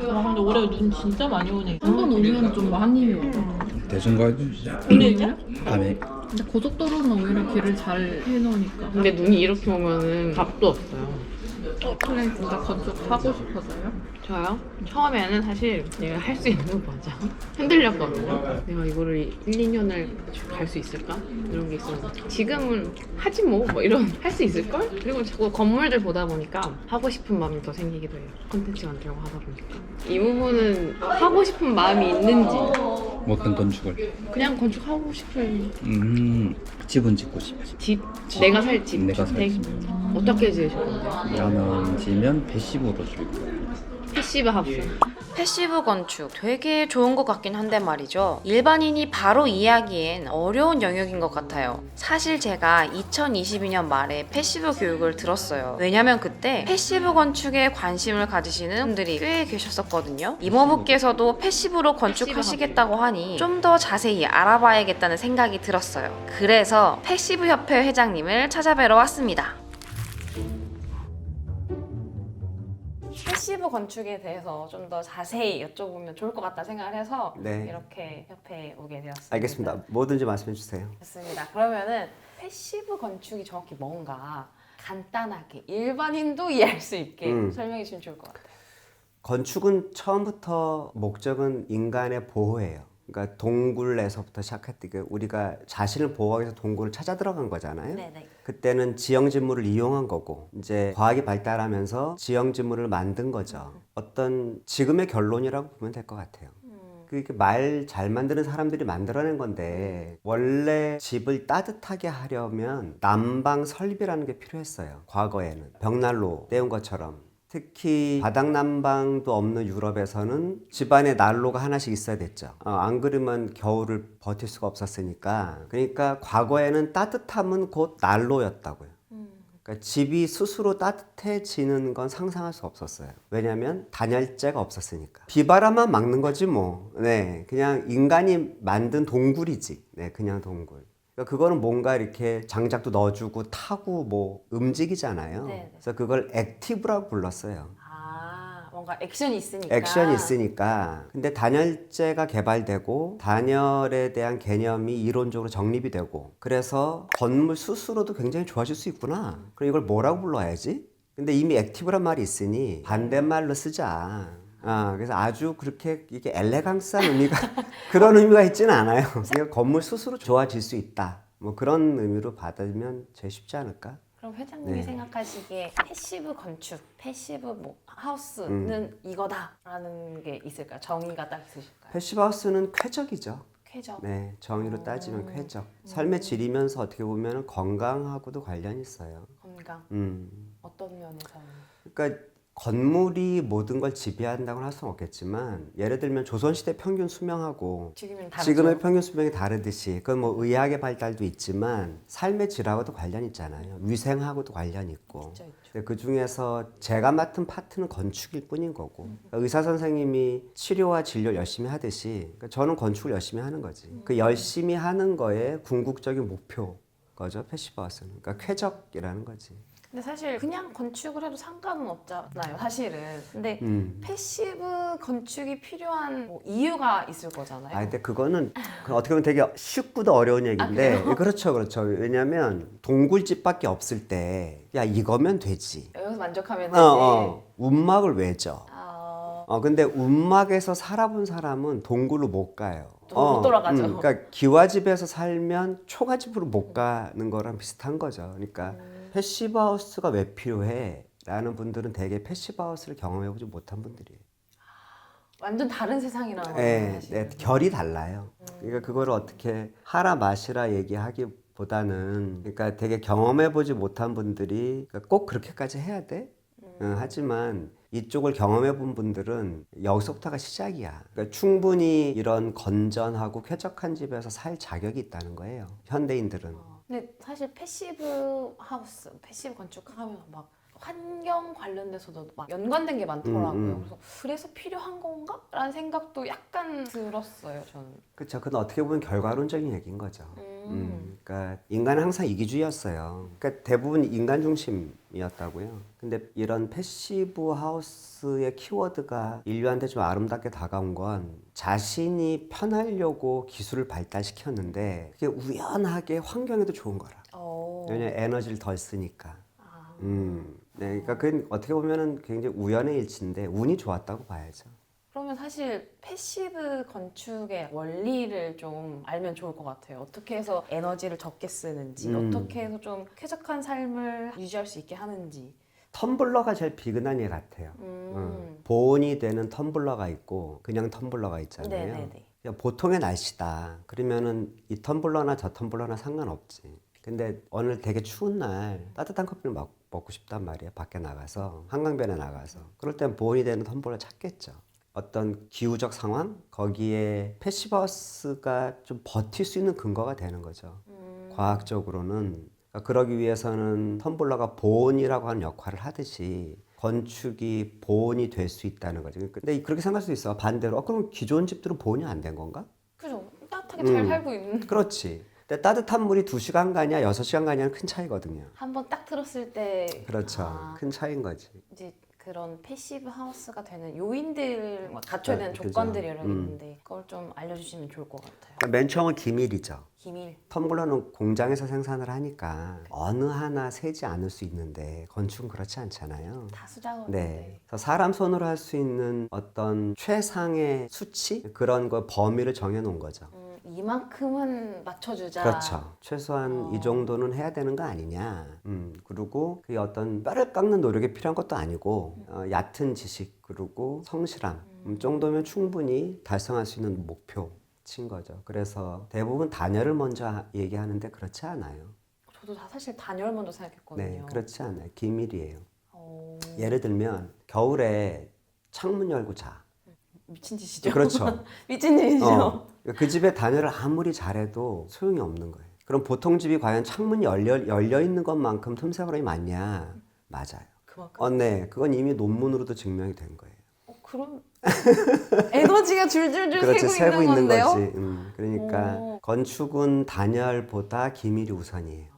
와 근데 올해 눈 진짜 많이 오네. 한 번 오면 좀 많이 와요. 대중가요제 오늘이야? 밤에 근데 고속도로는 오히려 길을 잘 해놓으니까. 근데 눈이 이렇게 오면은 답도 없어요. 플랜 진짜 건축하고 싶어서요? 저요? 처음에는 사실 내가 할 수 있는 거 맞아. 흔들렸거든요. 내가 이거를 1, 2년을 갈 수 있을까? 이런 게 있었는데 지금은 하지 뭐 이런 할 수 있을걸? 그리고 자꾸 건물들 보다 보니까 하고 싶은 마음이 더 생기기도 해요. 콘텐츠 만들려고 하다 보니까 이 부분은 하고 싶은 마음이 있는지 어떤 건축을 그냥 건축하고 싶은 집은 짓고 싶지. 집, 내가 살 집, 내가 살 주택. 집. 어떻게 지으실 건데? 나는 지면 패시브로 줄 거야. 패시브 하우스. 패시브 건축 되게 좋은 것 같긴 한데 말이죠. 일반인이 바로 이해하기엔 어려운 영역인 것 같아요. 사실 제가 2022년 말에 패시브 교육을 들었어요. 왜냐면 그때 패시브 건축에 관심을 가지시는 분들이 꽤 계셨었거든요. 이모부께서도 패시브로 건축하시겠다고 하니 좀 더 자세히 알아봐야겠다는 생각이 들었어요. 그래서 패시브 협회 회장님을 찾아뵈러 왔습니다. 패시브 건축에 대해서 좀 더 자세히 여쭤보면 좋을 것 같다 생각을 해서 네. 이렇게 협회에 오게 되었습니다. 알겠습니다. 뭐든지 말씀해 주세요. 좋습니다. 그러면은 패시브 건축이 정확히 뭔가 간단하게 일반인도 이해할 수 있게 설명해 주시면 좋을 것 같아요. 건축은 처음부터 목적은 인간의 보호예요. 그러니까 동굴에서부터 시작했듯이 우리가 자신을 보호하기 위해서 동굴을 찾아 들어간 거잖아요. 네네. 그때는 지형지물을 이용한 거고 이제 과학이 발달하면서 지형지물을 만든 거죠. 어떤 지금의 결론이라고 보면 될 것 같아요. 그렇게 말 잘 만드는 사람들이 만들어낸 건데 원래 집을 따뜻하게 하려면 난방 설비라는 게 필요했어요. 과거에는 벽난로 떼운 것처럼. 특히 바닥 난방도 없는 유럽에서는 집안에 난로가 하나씩 있어야 됐죠. 안 그러면 겨울을 버틸 수가 없었으니까. 그러니까 과거에는 따뜻함은 곧 난로였다고요. 그러니까 집이 스스로 따뜻해지는 건 상상할 수 없었어요. 왜냐하면 단열재가 없었으니까. 비바람만 막는 거지 뭐. 네, 그냥 인간이 만든 동굴이지. 네, 그냥 동굴. 그러니까 그거는 뭔가 이렇게 장작도 넣어주고 타고 뭐 움직이잖아요. 네네. 그래서 그걸 액티브라고 불렀어요. 아, 뭔가 액션이 있으니까. 액션이 있으니까. 근데 단열재가 개발되고 단열에 대한 개념이 이론적으로 정립이 되고 그래서 건물 스스로도 굉장히 좋아질 수 있구나. 그럼 이걸 뭐라고 불러야지? 근데 이미 액티브란 말이 있으니 반대말로 쓰자. 그래서 아주 그렇게 이게 엘레강스한 의미가 그런 의미가 있지는 않아요. 그러니까 건물 스스로 좋아질 수 있다. 뭐 그런 의미로 받으면 제일 쉽지 않을까? 그럼 회장님이 네. 생각하시기에 패시브 건축, 패시브 뭐 하우스는 이거다라는 게 있을까요? 정의가 딱 있으실까요? 패시브하우스는 쾌적이죠. 쾌적. 네, 정의로 따지면 쾌적. 삶의 질이면서 어떻게 보면 건강하고도 관련이 있어요. 건강. 어떤 면에서는? 그러니까 건물이 모든 걸 지배한다고는 할 수는 없겠지만 예를 들면 조선시대 평균 수명하고 지금은 다르죠. 지금의 평균 수명이 다르듯이 그건 뭐 의학의 발달도 있지만 삶의 질하고도 관련이 있잖아요. 위생하고도 관련이 있고 있죠, 있죠. 근데 그 중에서 제가 맡은 파트는 건축일 뿐인 거고 그러니까 의사 선생님이 치료와 진료 열심히 하듯이 그러니까 저는 건축을 열심히 하는 거지. 그 열심히 하는 거에 궁극적인 목표 거죠. 패시브하우스는 그러니까 쾌적이라는 거지. 근데 사실 그냥 건축을 해도 상관은 없잖아요, 사실은. 근데 패시브 건축이 필요한 뭐 이유가 있을 거잖아요. 근데 그거는 어떻게 보면 되게 쉽고도 어려운 얘기인데 그렇죠. 왜냐면 동굴집밖에 없을 때 야 이거면 되지. 여기서 만족하면 되지. 움막을 왜 줘? 근데 움막에서 살아본 사람은 동굴로 못 가요. 못 돌아가죠. 그러니까 기와집에서 살면 초가집으로 못 가는 거랑 비슷한 거죠. 그러니까 패시브하우스가 왜 필요해? 라는 분들은 대개 패시브하우스를 경험해보지 못한 분들이에요. 완전 다른 세상이라는 거예요, 네, 사실. 결이 달라요. 그러니까 그거를 어떻게 하라 마시라 얘기하기보다는 그러니까 되게 경험해보지 못한 분들이 그러니까 꼭 그렇게까지 해야 돼? 하지만 이쪽을 경험해본 분들은 여기서부터가 시작이야. 그러니까 충분히 이런 건전하고 쾌적한 집에서 살 자격이 있다는 거예요. 현대인들은. 근데 사실 패시브 하우스, 패시브 건축하면 막 환경 관련돼서도 막 연관된 게 많더라고요. 음. 그래서 필요한 건가? 라는 생각도 약간 들었어요, 저는. 그렇죠. 그건 어떻게 보면 결과론적인 얘기인 거죠. 그러니까 인간은 항상 이기주의였어요. 그러니까 대부분 인간 중심이었다고요. 근데 이런 패시브 하우스의 키워드가 인류한테 좀 아름답게 다가온 건 자신이 편하려고 기술을 발달시켰는데 그게 우연하게 환경에도 좋은 거라. 왜냐면 에너지를 덜 쓰니까. 네, 그러니까 그건 어떻게 보면은 굉장히 우연의 일치인데 운이 좋았다고 봐야죠. 그러면 사실 패시브 건축의 원리를 좀 알면 좋을 것 같아요. 어떻게 해서 에너지를 적게 쓰는지, 어떻게 해서 좀 쾌적한 삶을 유지할 수 있게 하는지. 텀블러가 제일 비근한 예 같아요. 보온이 되는 텀블러가 있고 그냥 텀블러가 있잖아요. 네네네. 그냥 보통의 날씨다. 그러면은 이 텀블러나 저 텀블러나 상관없지. 근데 오늘 되게 추운 날 따뜻한 커피를 먹고 싶단 말이에요. 밖에 나가서 한강변에 나가서. 그럴 땐 보온이 되는 텀블러 찾겠죠. 어떤 기후적 상황 거기에 패시버스가 좀 버틸 수 있는 근거가 되는 거죠. 과학적으로는 그러니까 그러기 위해서는 텀블러가 보온이라고 하는 역할을 하듯이 건축이 보온이 될 수 있다는 거죠. 근데 그렇게 생각할 수 있어. 반대로 그럼 기존 집들은 보온이 안 된 건가? 그죠? 따뜻하게 잘 살고 있는. 그렇지. 근데 따뜻한 물이 2시간 가냐 6시간 가냐는 큰 차이거든요. 한번 딱 들었을 때. 그렇죠. 큰 차이인 거지. 이제 그런 패시브 하우스가 되는 요인들, 갖춰야 되는 그죠. 조건들이 여러 개 있는데 그걸 좀 알려주시면 좋을 것 같아요. 그러니까 맨 처음은 기밀이죠. 기밀. 텀블러는 공장에서 생산을 하니까 어느 하나 세지 않을 수 있는데 건축은 그렇지 않잖아요. 다 수작업인데. 네. 그래서 사람 손으로 할 수 있는 어떤 최상의 수치 그런 거 범위를 정해놓은 거죠. 이만큼은 맞춰주자. 그렇죠. 최소한 이 정도는 해야 되는 거 아니냐. 그리고 그게 어떤 뼈를 깎는 노력이 필요한 것도 아니고 얕은 지식 그리고 성실함 정도면 충분히 달성할 수 있는 목표친 거죠. 그래서 대부분 단열을 먼저 얘기하는데 그렇지 않아요. 저도 사실 단열 먼저 생각했거든요. 네, 그렇지 않아요. 기밀이에요. 어... 예를 들면 겨울에 창문 열고 자. 미친 짓이죠. 그렇죠. 미친 짓이죠. 그 집에 단열을 아무리 잘해도 소용이 없는 거예요. 그럼 보통 집이 과연 창문이 열려 있는 것만큼 틈새 바람이 많냐? 맞아요. 그만큼. 네, 그건 이미 논문으로도 증명이 된 거예요. 그럼 에너지가 줄줄줄 그렇지, 새고 새고 있는 있는 건데요? 거지. 그러니까 오. 건축은 단열보다 기밀이 우선이에요.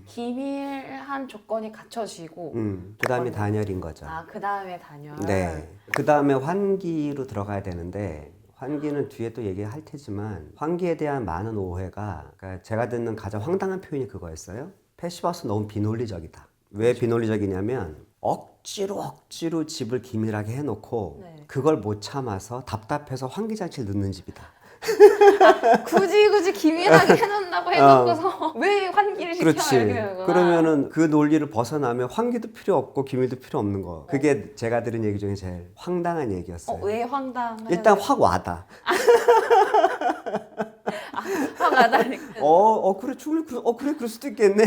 기밀한 조건이 갖춰지고 그다음에 단열인 거죠. 그 다음에 단열. 네. 그다음에 환기로 들어가야 되는데 환기는 뒤에 또 얘기할 테지만 환기에 대한 많은 오해가 그러니까 제가 듣는 가장 황당한 표현이 그거였어요. 패시브하우스 너무 비논리적이다. 왜 비논리적이냐면 억지로 집을 기밀하게 해놓고 네. 그걸 못 참아서 답답해서 환기장치를 넣는 집이다. 굳이 기밀하게 해놓는다고 해놓고서 왜 환기를 시켜? 그렇지. 이렇게 하는구나. 그러면은 그 논리를 벗어나면 환기도 필요 없고 기밀도 필요 없는 거. 그게 제가 들은 얘기 중에 제일 황당한 얘기였어요. 왜 황당해요? 일단 확 와다. 확 와다니까. 그래 충분히 그래 그럴 수도 있겠네.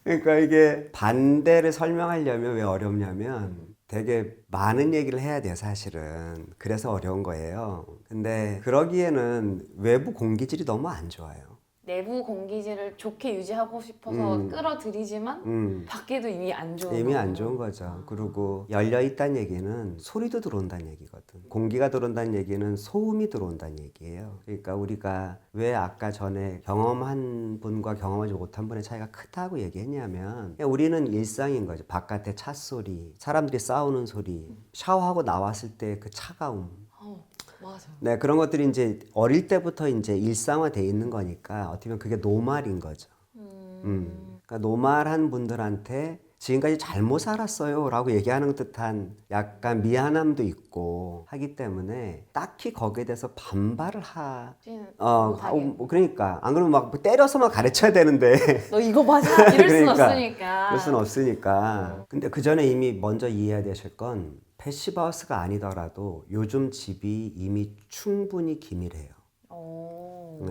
그러니까 이게 반대를 설명하려면 왜 어렵냐면 되게 많은 얘기를 해야 돼 사실은. 그래서 어려운 거예요. 근데 그러기에는 외부 공기질이 너무 안 좋아요. 내부 공기질을 좋게 유지하고 싶어서 끌어들이지만 밖에도 이미 안 좋은 이미 안 거고. 좋은 거죠. 그리고 열려 있다는 얘기는 소리도 들어온다는 얘기거든. 공기가 들어온다는 얘기는 소음이 들어온다는 얘기예요. 그러니까 우리가 왜 아까 전에 경험한 분과 경험하지 못한 분의 차이가 크다고 얘기했냐면 그냥 우리는 일상인 거죠. 바깥에 차 소리, 사람들이 싸우는 소리, 샤워하고 나왔을 때 그 차가움. 맞아. 네, 그런 것들이 이제 어릴 때부터 이제 일상화돼 있는 거니까 어떻게 보면 그게 노말인 거죠. 그러니까 노말한 분들한테 지금까지 잘못 살았어요 라고 얘기하는 듯한 약간 미안함도 있고 하기 때문에 딱히 거기에 대해서 반발을 그러니까 안 그러면 막 때려서만 가르쳐야 되는데 너 이거 맞아 이럴 순 그러니까, 없으니까. 그럴 순 없으니까. 근데 그 전에 이미 먼저 이해해야 되실 건 패시브하우스가 아니더라도 요즘 집이 이미 충분히 기밀해요.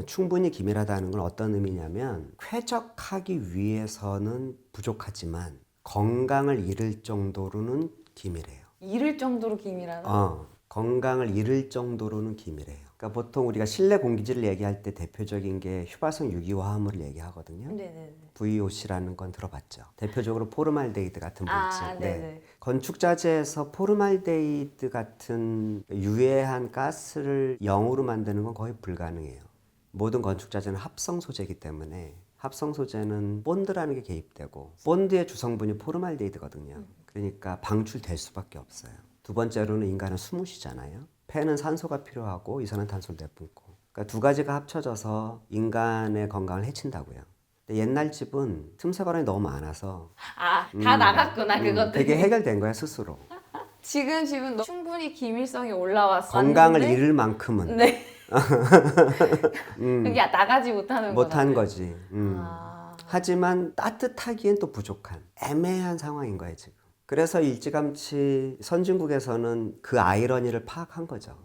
충분히 기밀하다는 건 어떤 의미냐면 쾌적하기 위해서는 부족하지만 건강을 잃을 정도로는 기밀해요. 잃을 정도로 기밀하다? 건강을 잃을 정도로는 기밀해요. 그러니까 보통 우리가 실내 공기질을 얘기할 때 대표적인 게 휘발성 유기화합물을 얘기하거든요. 네네네. VOC라는 건 들어봤죠. 대표적으로 포르말데히드 같은 물질. 아, 네네. 건축 자재에서 포르말데히드 같은 유해한 가스를 0으로 만드는 건 거의 불가능해요. 모든 건축 자재는 합성 소재이기 때문에 합성 소재는 본드라는 게 개입되고 본드의 주성분이 포르말데히드거든요. 그러니까 방출될 수밖에 없어요. 두 번째로는 인간은 숨을 쉬잖아요. 폐는 산소가 필요하고 이산화탄소를 내뿜고. 그러니까 두 가지가 합쳐져서 인간의 건강을 해친다고요. 근데 옛날 집은 틈새 발언이 너무 많아서 다 나갔구나 그것들이. 되게 해결된 거야 스스로. 지금 집은 충분히 기밀성이 올라왔어. 건강을 잃을 만큼은 네. 그게 나가지 못하는 못한 거잖아요. 거지. 아. 하지만 따뜻하기엔 또 부족한 애매한 상황인 거예요 지금. 그래서 일찌감치 선진국에서는 그 아이러니를 파악한 거죠.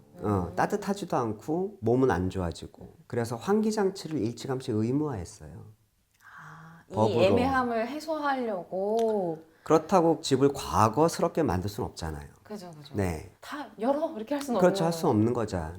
따뜻하지도 않고 몸은 안 좋아지고 그래서 환기장치를 일찌감치 의무화했어요. 이 법으로. 애매함을 해소하려고. 그렇다고 집을 과거스럽게 만들 수는 없잖아요. 그죠. 네, 다 열어 이렇게 할 수는 그렇죠. 없는 할 수 없는 거죠.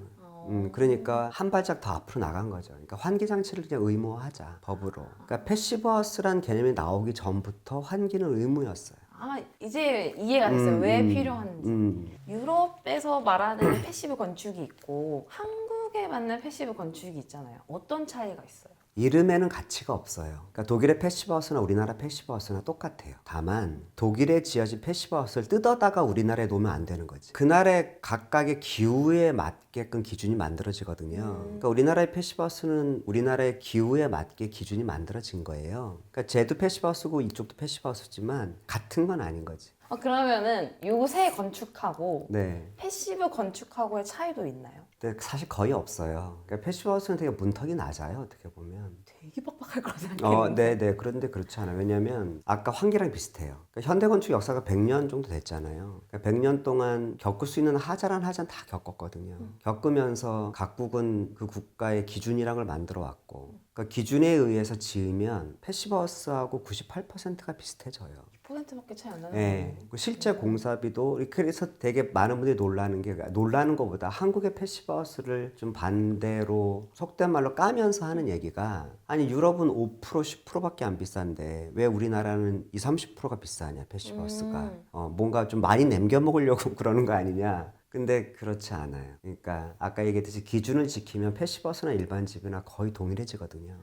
그러니까 한 발짝 더 앞으로 나간 거죠. 그러니까 환기장치를 그냥 의무화하자 법으로. 그러니까 패시브하우스란 개념이 나오기 전부터 환기는 의무였어요. 아 이제 이해가 됐어요. 왜 필요한지. 유럽에서 말하는 패시브 건축이 있고 한국에 맞는 패시브 건축이 있잖아요. 어떤 차이가 있어요? 이름에는 가치가 없어요. 그러니까 독일의 패시브하우스나 우리나라 패시브하우스나 똑같아요. 다만 독일에 지어진 패시브하우스를 뜯어다가 우리나라에 놓으면 안 되는 거지. 그날의 각각의 기후에 맞게끔 기준이 만들어지거든요. 그러니까 우리나라의 패시브하우스는 우리나라의 기후에 맞게 기준이 만들어진 거예요. 그러니까 쟤도 패시브하우스고 이쪽도 패시브하우스지만 같은 건 아닌 거지. 그러면은 요새 건축하고 네. 패시브 건축하고의 차이도 있나요? 근데 사실 거의 없어요. 그러니까 패시브하우스는 되게 문턱이 낮아요. 어떻게 보면. 되게 빡빡할 거라 생각했는데. 네네. 그런데 그렇지 않아요. 왜냐면 아까 환기랑 비슷해요. 그러니까 현대건축 역사가 100년 정도 됐잖아요. 그러니까 100년 동안 겪을 수 있는 하자란 하자는 다 겪었거든요. 겪으면서 각국은 그 국가의 기준이란 걸 만들어 왔고 그러니까 기준에 의해서 지으면 패시브하우스하고 98%가 비슷해져요. 2%밖에 차이 안 나는 네. 거예요. 실제 공사비도 그래서 되게 많은 분들이 놀라는 것보다 한국의 패시브하우스를 좀 반대로 속된 말로 까면서 하는 얘기가 아니 유럽은 5% 10%밖에 안 비싼데 왜 우리나라는 20, 30%가 비싸냐 패시브하우스가 뭔가 좀 많이 남겨 먹으려고 그러는 거 아니냐. 근데 그렇지 않아요. 그러니까 아까 얘기했듯이 기준을 지키면 패시브하우스나 일반 집이나 거의 동일해지거든요.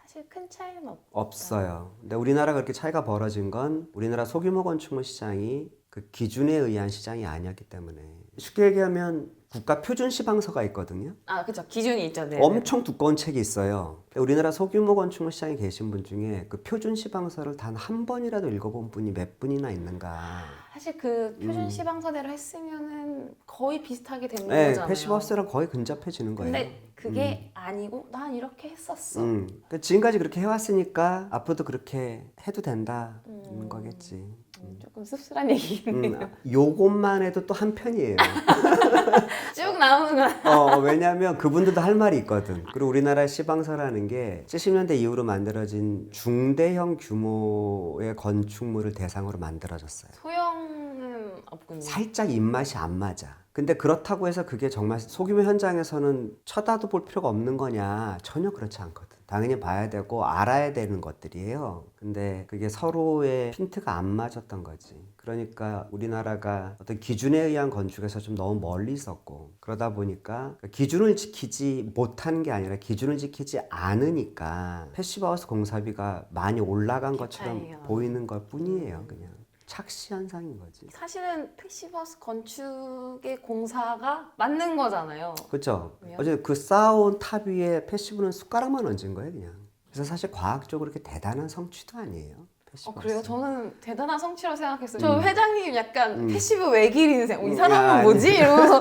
사실 큰 차이는 없어요. 근데 우리나라가 그렇게 차이가 벌어진 건 우리나라 소규모 건축물 시장이 그 기준에 의한 시장이 아니었기 때문에 쉽게 얘기하면 국가 표준 시방서가 있거든요. 아 그렇죠. 기준이 있죠. 네. 엄청 두꺼운 책이 있어요. 우리나라 소규모 건축물 시장에 계신 분 중에 그 표준 시방서를 단 한 번이라도 읽어본 분이 몇 분이나 있는가. 사실 그 표준 시방서대로 했으면은 거의 비슷하게 되는 네, 거잖아요. 패시브하우스랑 거의 근접해지는 거예요. 근데 그게 아니고 난 이렇게 했었어. 그러니까 지금까지 그렇게 해왔으니까 앞으로도 그렇게 해도 된다는 거겠지. 조금 씁쓸한 얘기네요. 요것만 해도 또 한 편이에요. 쭉 나오는구나. 왜냐하면 그분들도 할 말이 있거든. 그리고 우리나라 시방서라는 게 70년대 이후로 만들어진 중대형 규모의 건축물을 대상으로 만들어졌어요. 소형은 없군요. 살짝 입맛이 안 맞아. 근데 그렇다고 해서 그게 정말 소규모 현장에서는 쳐다도 볼 필요가 없는 거냐? 전혀 그렇지 않거든. 당연히 봐야 되고 알아야 되는 것들이에요. 근데 그게 서로의 핀트가 안 맞았던 거지. 그러니까 우리나라가 어떤 기준에 의한 건축에서 좀 너무 멀리 있었고 그러다 보니까 기준을 지키지 못한 게 아니라 기준을 지키지 않으니까 패시브하우스 공사비가 많이 올라간 것처럼 차이가. 보이는 것 뿐이에요. 그냥 착시 현상인 거지. 사실은 패시브하우스 건축의 공사가 맞는 거잖아요. 그렇죠. 왜요? 어제 그 쌓아온 탑 위에 패시브는 숟가락만 얹은 거예요, 그냥. 그래서 사실 과학적으로 그렇게 대단한 성취도 아니에요. 패시브하우스. 그래요? 저는 대단한 성취라고 생각했어요. 저 회장님 약간 음. 패시브 외길 인생. 이 야, 사람은 아니. 뭐지? 이러면서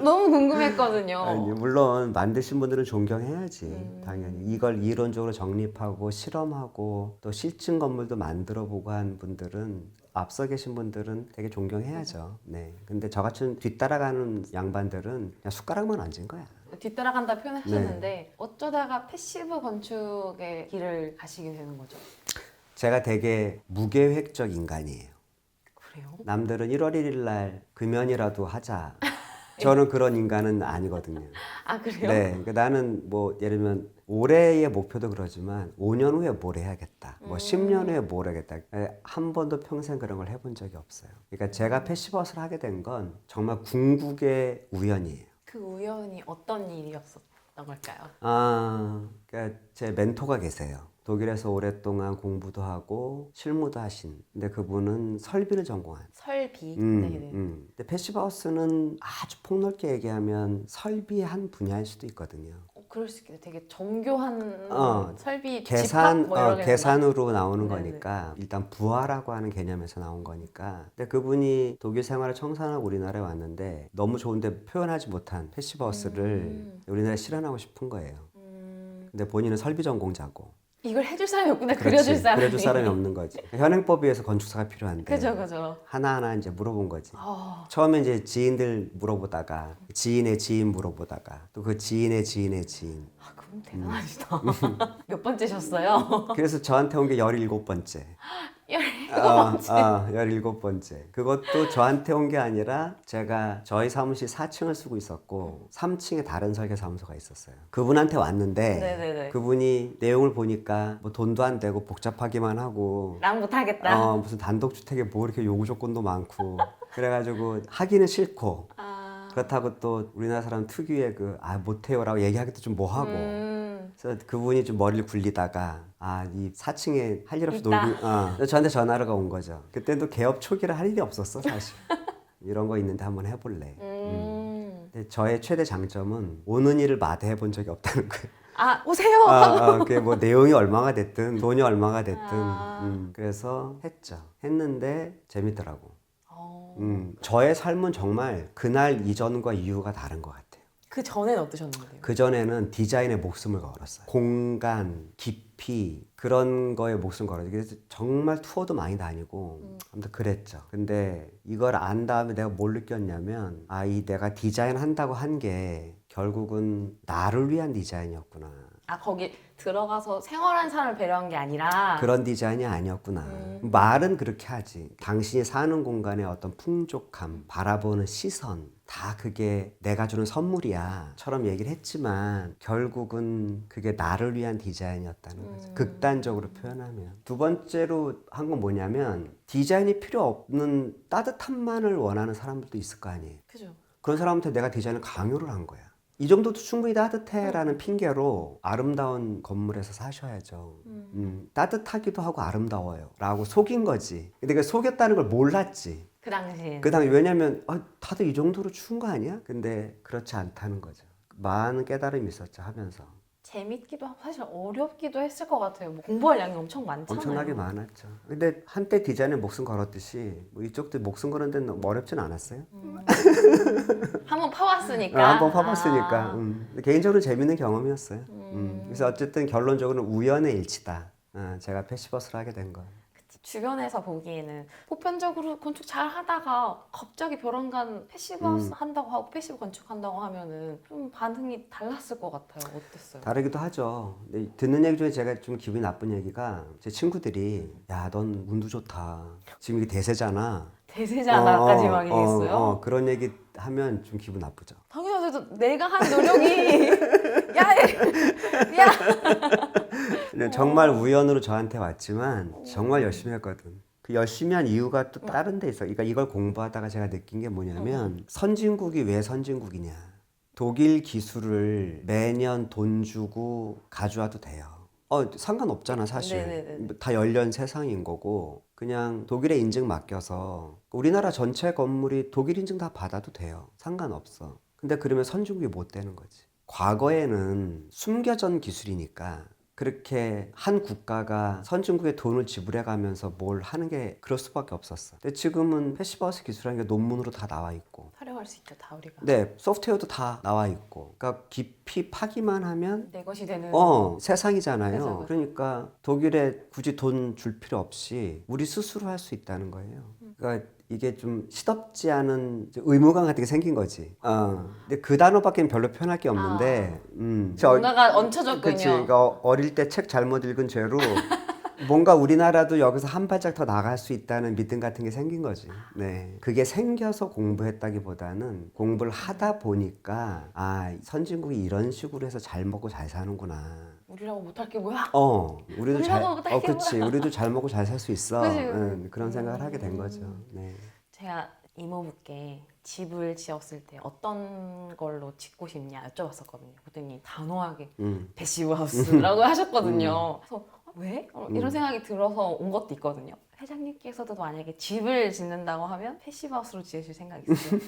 너무 궁금했거든요. 아니, 물론 만드신 분들은 존경해야지. 당연히 이걸 이론적으로 정립하고 실험하고 또 실증 건물도 만들어보고 한 분들은 앞서 계신 분들은 되게 존경해야죠. 네. 근데 저같이 뒤따라가는 양반들은 그냥 숟가락만 얹은 거야. 뒤따라간다 표현하셨는데 어쩌다가 패시브 건축의 길을 가시게 되는 거죠? 제가 되게 무계획적 인간이에요. 그래요? 남들은 1월 1일 날 금연이라도 하자. 저는 그런 인간은 아니거든요. 아 그래요? 네, 그러니까 나는 뭐 예를 들면 올해의 목표도 그러지만 5년 후에 뭘 해야겠다, 뭐 10년 후에 뭘 해야겠다. 한 번도 평생 그런 걸 해본 적이 없어요. 그러니까 제가 패시브하우스를 하게 된 건 정말 궁극의 우연이에요. 그 우연이 어떤 일이었었던 걸까요? 그러니까 제 멘토가 계세요. 독일에서 오랫동안 공부도 하고 실무도 하신. 근데 그분은 설비를 전공한. 설비. 네네. 근데 패시브하우스는 아주 폭넓게 얘기하면 설비의 한 분야일 수도 있거든요. 그럴 수 있겠네. 되게 정교한 설비 계산, 집합 뭐 이런 게 계산으로 나오는 네네. 거니까 일단 부하라고 하는 개념에서 나온 거니까. 근데 그분이 독일 생활을 청산하고 우리나라에 왔는데 너무 좋은데 표현하지 못한 패시브하우스를 우리나라에 실현하고 싶은 거예요. 근데 본인은 설비 전공자고. 이걸 해줄 사람이 없구나. 그렇지. 그려줄 사람이 없는 거지. 현행법에서 건축사가 필요한데 그죠. 하나하나 이제 물어본 거지. 아, 처음에 이제 지인들 물어보다가 지인의 지인 물어보다가 또 그 지인의 지인의 지인. 그럼 대단하시다. 몇 번째셨어요? 그래서 저한테 온 게 17번째. 17번째. 17번째. 그것도 저한테 온 게 아니라 제가 저희 사무실 4층을 쓰고 있었고 3층에 다른 설계사무소가 있었어요. 그분한테 왔는데 네네네. 그분이 내용을 보니까 뭐 돈도 안 되고 복잡하기만 하고 난 못하겠다. 무슨 단독주택에 뭐 이렇게 요구 조건도 많고 그래가지고 하기는 싫고 그렇다고 또 우리나라 사람 특유의 못해요라고 얘기하기도 좀 뭐하고 그래서 그분이 좀 머리를 굴리다가 이 4층에 할 일 없이 놀고 그래서 저한테 전화가 온 거죠. 그때도 개업 초기라 할 일이 없었어 사실. 이런 거 있는데 한번 해볼래. 근데 저의 최대 장점은 오는 일을 마다해 본 적이 없다는 거예요. 오세요. 그게 뭐 내용이 얼마가 됐든 돈이 얼마가 됐든 그래서 했는데 재밌더라고. 저의 삶은 정말 그날 이전과 이후가 다른 것 같아요. 그 전엔 어떠셨는데요? 그 전에는 디자인에 목숨을 걸었어요. 공간, 깊이 그런 거에 목숨 걸었어요. 그래서 정말 투어도 많이 다니고 아무튼 그랬죠. 근데 이걸 안 다음에 내가 뭘 느꼈냐면 내가 디자인 한다고 한 게 결국은 나를 위한 디자인이었구나. 거기 들어가서 생활한 사람을 배려한 게 아니라 그런 디자인이 아니었구나. 말은 그렇게 하지. 당신이 사는 공간의 어떤 풍족함, 바라보는 시선 다 그게 내가 주는 선물이야 처럼 얘기를 했지만 결국은 그게 나를 위한 디자인이었다는 거죠. 극단적으로 표현하면. 두 번째로 한 건 뭐냐면 디자인이 필요 없는 따뜻함만을 원하는 사람들도 있을 거 아니에요. 그죠. 그런 사람한테 내가 디자인을 강요를 한 거야. 이 정도도 충분히 따뜻해라는 핑계로 아름다운 건물에서 사셔야죠. 따뜻하기도 하고 아름다워요 라고 속인 거지. 근데 그 속였다는 걸 몰랐지. 그 당시에. 왜냐면 다들 이 정도로 추운 거 아니야? 근데 그렇지 않다는 거죠. 많은 깨달음이 있었죠 하면서. 재밌기도 하고 사실 어렵기도 했을 것 같아요. 뭐 공부할 양이 엄청 많잖아요. 엄청나게 많았죠. 근데 한때 디자인에 목숨 걸었듯이 뭐 이쪽도 목숨 거는 데는 너무 어렵진 않았어요? 한번 파봤으니까. 한번 파봤으니까. 근데 개인적으로 재밌는 경험이었어요. 그래서 어쨌든 결론적으로는 우연의 일치다. 제가 패시브하우스를 하게 된 건. 주변에서 보기에는 보편적으로 건축 잘 하다가 갑자기 벼랑간 패시브 하우스 한다고 하고 패시브 건축 한다고 하면은 좀 반응이 달랐을 것 같아요. 어땠어요? 다르기도 하죠. 근데 듣는 얘기 중에 제가 좀 기분이 나쁜 얘기가 제 친구들이 넌 운도 좋다. 지금 이게 대세잖아. 대세잖아까지 막 얘기했어요? 그런 얘기 하면 좀 기분 나쁘죠. 당연하죠. 내가 한 노력이 야. 정말 우연으로 저한테 왔지만 정말 열심히 했거든. 그 열심히 한 이유가 또 다른 데 있어. 그러니까 이걸 공부하다가 제가 느낀 게 뭐냐면 선진국이 왜 선진국이냐. 독일 기술을 매년 돈 주고 가져와도 돼요. 상관없잖아 사실. 네네네. 다 열린 세상인 거고 그냥 독일에 인증 맡겨서 우리나라 전체 건물이 독일 인증 다 받아도 돼요. 상관없어. 근데 그러면 선진국이 못 되는 거지. 과거에는 숨겨진 기술이니까 그렇게 한 국가가 선진국에 돈을 지불해 가면서 뭘 하는 게 그럴 수밖에 없었어. 근데 지금은 패시브하우스 기술이라는 게 논문으로 다 나와 있고 활용할 수 있죠. 다 우리가. 네, 소프트웨어도 다 나와 있고 그러니까 깊이 파기만 하면 내 것이 되는 세상이잖아요. 그죠. 그러니까 독일에 굳이 돈 줄 필요 없이 우리 스스로 할 수 있다는 거예요. 그러니까 이게 좀 시덥지 않은 의무감 같은 게 생긴 거지. 근데 그 단어밖에 별로 표현할 게 없는데 뭔가가 얹혀졌군요. 그치, 그러니까 어릴 때 책 잘못 읽은 죄로 뭔가 우리나라도 여기서 한 발짝 더 나갈 수 있다는 믿음 같은 게 생긴 거지. 네. 그게 생겨서 공부했다기보다는 공부를 하다 보니까 아, 선진국이 이런 식으로 해서 잘 먹고 잘 사는구나. 우리라고 못할 게 뭐야? 우리도 잘, 우리라고 못할 게 그치. 우리도 잘 먹고 잘 살 수 있어. 그치. 그런 생각을 하게 된 거죠. 네. 제가 이모부께 집을 지었을 때 어떤 걸로 짓고 싶냐 여쭤봤었거든요. 그랬더니 단호하게 패시브 하우스라고 하셨거든요. 그래서 왜? 이런 생각이 들어서 온 것도 있거든요. 회장님께서도 만약에 집을 짓는다고 하면 패시브 하우스로 지으실 생각 있으세요?